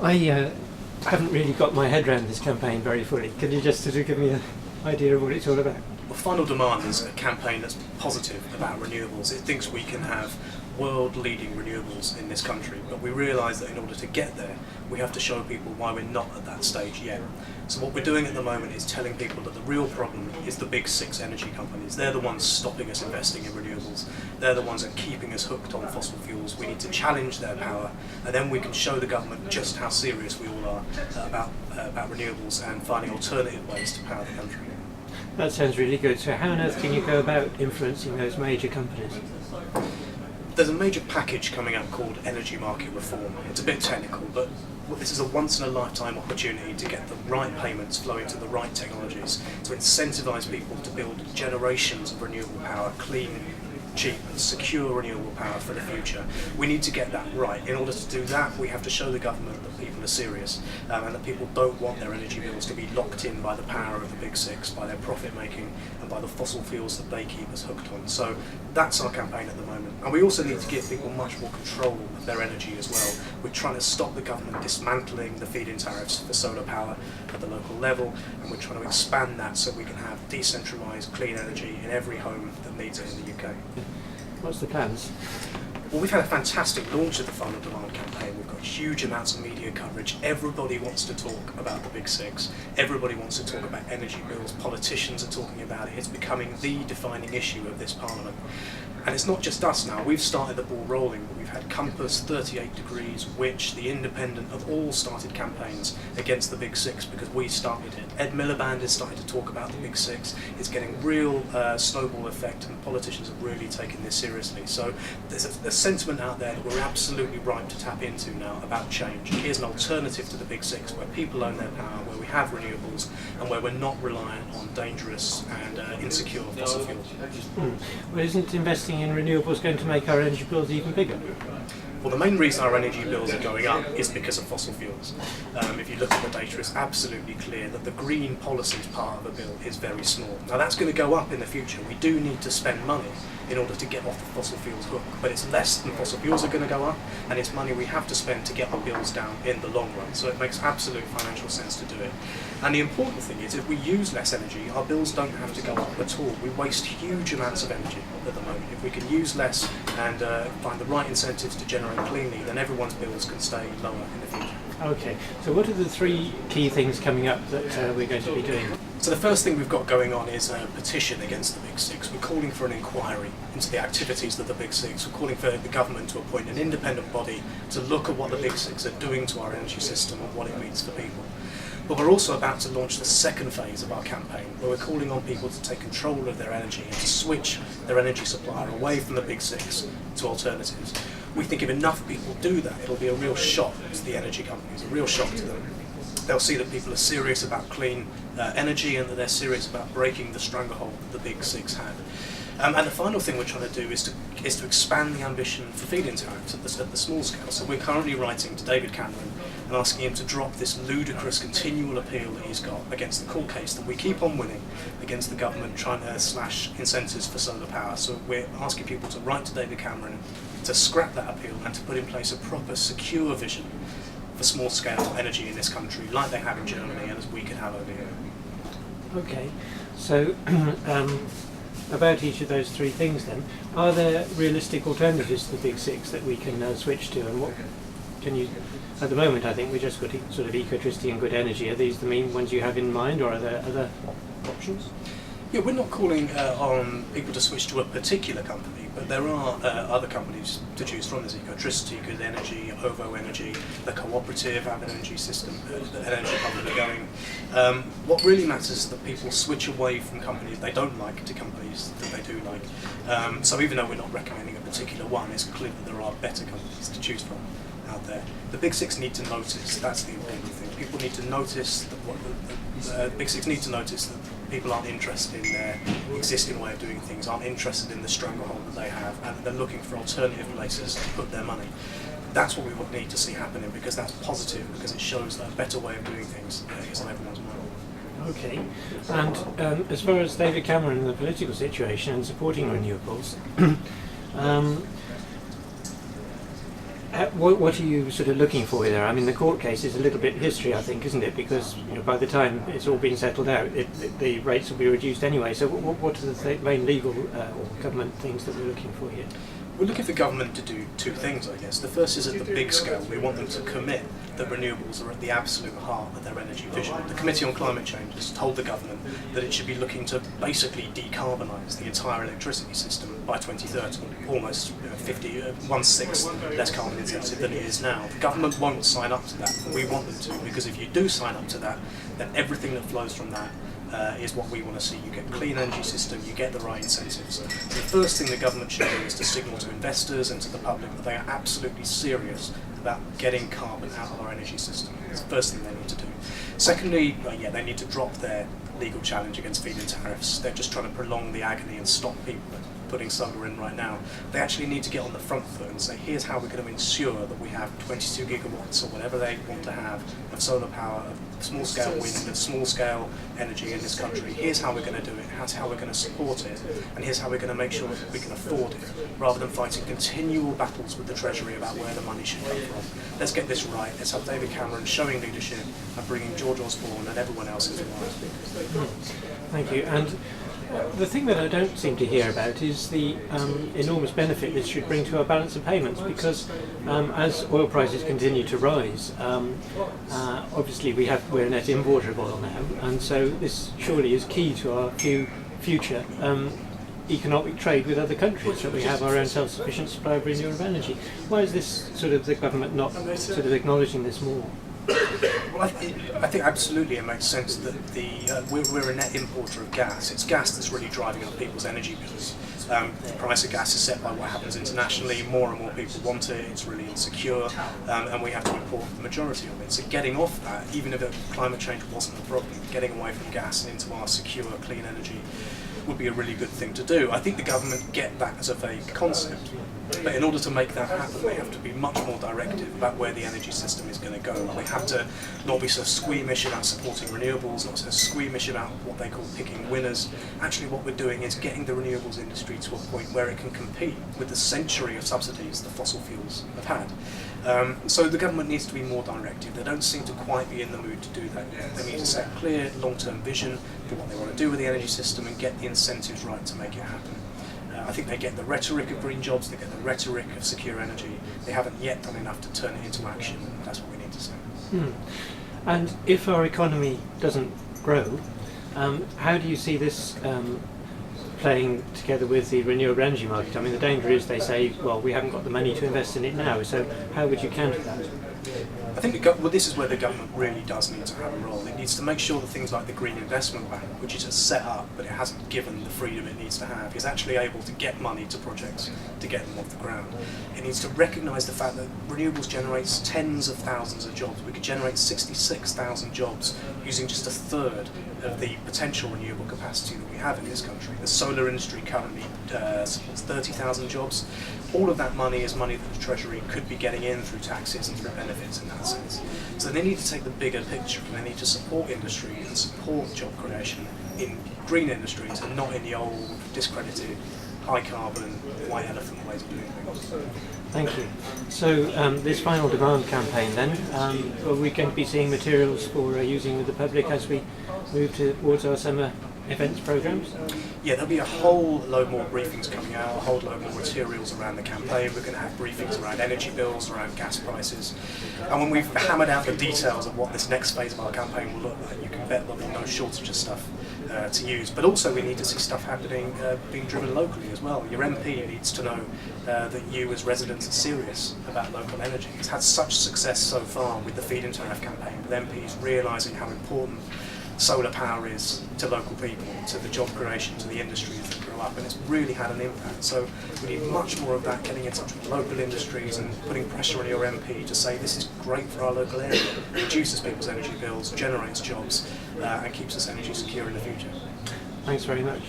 I haven't really got my head around this campaign very fully. Can you just sort of give me an idea of what it's all about? Well, Final Demand is a campaign that's positive about renewables. It thinks we can have world-leading renewables in this country, but we realise that in order to get there, we have to show people why we're not at that stage yet. So what we're doing at the moment is telling people that the real problem is the big six energy companies. They're the ones stopping us investing in renewables. They're the ones that are keeping us hooked on fossil fuels. We need to challenge their power, and then we can show the government just how serious we all are about renewables and finding alternative ways to power the country. That sounds really good. So how on earth can you go about influencing those major companies? There's a major package coming up called Energy Market Reform. It's a bit technical, but this is a once-in-a-lifetime opportunity to get the right payments flowing to the right technologies, to incentivise people to build generations of renewable power, clean, cheap and secure renewable power for the future. We need to get that right. In order to do that, we have to show the government that people are serious and that people don't want their energy bills to be locked in by the power of the big six, by their profit making and by the fossil fuels that they keep us hooked on. So that's our campaign at the moment. And we also need to give people much more control of their energy as well. We're trying to stop the government dismantling the feed-in tariffs for solar power at the local level, and we're trying to expand that so we can have decentralised clean energy in every home that needs it in the UK. What's the plans? Well, we've had a fantastic launch of the Final Demand campaign. We've got huge amounts of media coverage. Everybody wants to talk about the big six. Everybody wants to talk about energy bills. Politicians are talking about it. It's becoming the defining issue of this Parliament. And it's not just us now. We've started the ball rolling. We've had Compass, 38 Degrees, Which, The Independent have all started campaigns against the big six because we started it. Ed Miliband is starting to talk about the big six. It's getting real snowball effect, and politicians have really taken this seriously. So there's a sentiment out there that we're absolutely ripe to tap into now about change. Here's an alternative to the big six where people own their power, where we have renewables, and where we're not reliant on dangerous and insecure fossil fuels. Well, isn't investing in renewables going to make our energy bills even bigger? Well, the main reason our energy bills are going up is because of fossil fuels. If you look at the data, it's absolutely clear that the green policies part of a bill is very small. Now that's going to go up in the future. We do need to spend money in order to get off the fossil fuels hook, but it's less than fossil fuels are going to go up, and it's money we have to spend to get our bills down in the long run. So it makes absolute financial sense to do it. And the important thing is, if we use less energy, our bills don't have to go up at all. We waste huge amounts of energy at the moment. If we can use less and find the right incentives to generate cleanly, then everyone's bills can stay lower in the future. Okay, so what are the three key things coming up that we're going to be doing? So the first thing we've got going on is a petition against the Big Six. We're calling for an inquiry into the activities of the Big Six. We're calling for the government to appoint an independent body to look at what the Big Six are doing to our energy system and what it means for people. But we're also about to launch the second phase of our campaign, where we're calling on people to take control of their energy and to switch their energy supplier away from the Big Six to alternatives. We think if enough people do that, it'll be a real shock to the energy companies, a real shock to them. They'll see that people are serious about clean energy and that they're serious about breaking the stranglehold that the Big Six have. And the final thing we're trying to do is to expand the ambition for feed-in tariffs at the small scale. So we're currently writing to David Cameron and asking him to drop this ludicrous continual appeal that he's got against the court case that we keep on winning against the government trying to slash incentives for solar power. So we're asking people to write to David Cameron to scrap that appeal and to put in place a proper, secure vision for small-scale energy in this country, like they have in Germany and as we could have over here. Okay, so about each of those three things then, are there realistic alternatives to the Big Six that we can switch to, and what can you, at the moment I think we just got sort of ecotricity and good energy. Are these the main ones you have in mind, or are there other options? Yeah, we're not calling on people to switch to a particular company, but there are other companies to choose from. There's Ecotricity, Good Energy, OVO Energy, the Cooperative, Avid Energy System, the energy company going. What really matters is that people switch away from companies they don't like to companies that they do like. So even though we're not recommending a particular one, it's clear that there are better companies to choose from out there. The Big Six need to notice, that's the important thing. People need to notice that the Big Six need to notice that people aren't interested in their existing way of doing things, aren't interested in the stranglehold that they have, and they're looking for alternative places to put their money. That's what we would need to see happening, because that's positive, because it shows that a better way of doing things is on everyone's mind. Okay, and as far as David Cameron and the political situation and supporting renewables, what are you sort of looking for there? I mean, the court case is a little bit history, I think, isn't it? Because by the time it's all been settled out, the rates will be reduced anyway. So what are the main legal or government things that we're looking for here? We're looking for government to do two things, I guess. The first is at the big scale. We want them to commit that renewables are at the absolute heart of their energy vision. The Committee on Climate Change has told the government that it should be looking to basically decarbonise the entire electricity system by 2030, almost 1/6 less carbon intensive than it is now. The government won't sign up to that, but we want them to, because if you do sign up to that, then everything that flows from that is what we want to see. You get a clean energy system, you get the right incentives. So the first thing the government should do is to signal to investors and to the public that they are absolutely serious about getting carbon out of our energy system. It's the first thing they need to do. Secondly, they need to drop their legal challenge against feed-in tariffs. They're just trying to prolong the agony and stop people putting solar in right now. They actually need to get on the front foot and say, here's how we're going to ensure that we have 22 gigawatts or whatever they want to have of solar power, of small-scale wind, of small-scale energy in this country. Here's how we're going to do it, here's how we're going to support it, and here's how we're going to make sure that we can afford it, rather than fighting continual battles with the Treasury about where the money should come from. Let's get this right. Let's have David Cameron showing leadership and bringing George Osborne and everyone else into line. Thank you. And the thing that I don't seem to hear about is the enormous benefit this should bring to our balance of payments, because as oil prices continue to rise, obviously we're a net importer of oil now, and so this surely is key to our future economic trade with other countries, that we have our own self-sufficient supply of renewable energy. Why is this sort of the government not sort of acknowledging this more? Well, I think absolutely it makes sense that we're a net importer of gas. It's gas that's really driving up people's energy bills. The price of gas is set by what happens internationally. More and more people want it. It's really insecure, and we have to import the majority of it. So getting off that, even if climate change wasn't a problem, getting away from gas and into our secure, clean energy would be a really good thing to do. I think the government get that as a vague concept, but in order to make that happen, they have to be much more directive about where the energy system is going to go. They have to not be so squeamish about supporting renewables, not so squeamish about what they call picking winners. Actually, what we're doing is getting the renewables industry to a point where it can compete with the century of subsidies the fossil fuels have had. So the government needs to be more directive. They don't seem to quite be in the mood to do that yet. They need to set a clear long-term vision for what they want to do with the energy system and get the incentives right to make it happen. I think they get the rhetoric of green jobs, they get the rhetoric of secure energy. They haven't yet done enough to turn it into action. That's what we need to say. And if our economy doesn't grow, how do you see this playing together with the renewable energy market? I mean, the danger is they say, well, we haven't got the money to invest in it now, so how would you counter that? I think this is where the government really does need to have a role. It needs to make sure that things like the Green Investment Bank, which is set up but it hasn't given the freedom it needs to have, is actually able to get money to projects to get them off the ground. It needs to recognise the fact that renewables generates tens of thousands of jobs. We could generate 66,000 jobs using just a third of the potential renewable capacity that we have in this country. The solar industry currently supports 30,000 jobs. All of that money is money that the Treasury could be getting in through taxes and through benefits in that sense. So they need to take the bigger picture, and they need to support industry and support job creation in green industries and not in the old, discredited, high carbon, white elephant ways of doing things. Thank you. So this final demand campaign then, are we going to be seeing materials for using with the public as we move towards our summer events programs? Yeah, there'll be a whole load more briefings coming out, a whole load more materials around the campaign. We're going to have briefings around energy bills, around gas prices. And when we've hammered out the details of what this next phase of our campaign will look like, you can bet there'll be no shortage of stuff to use. But also we need to see stuff happening, being driven locally as well. Your MP needs to know that you as residents are serious about local energy. It's had such success so far with the feed-in tariff campaign, with MPs realising how important solar power is to local people, to the job creation, to the industries that grow up, and it's really had an impact. So we need much more of that, getting in touch with local industries and putting pressure on your MP to say this is great for our local area, it reduces people's energy bills, generates jobs, and keeps us energy secure in the future. Thanks very much.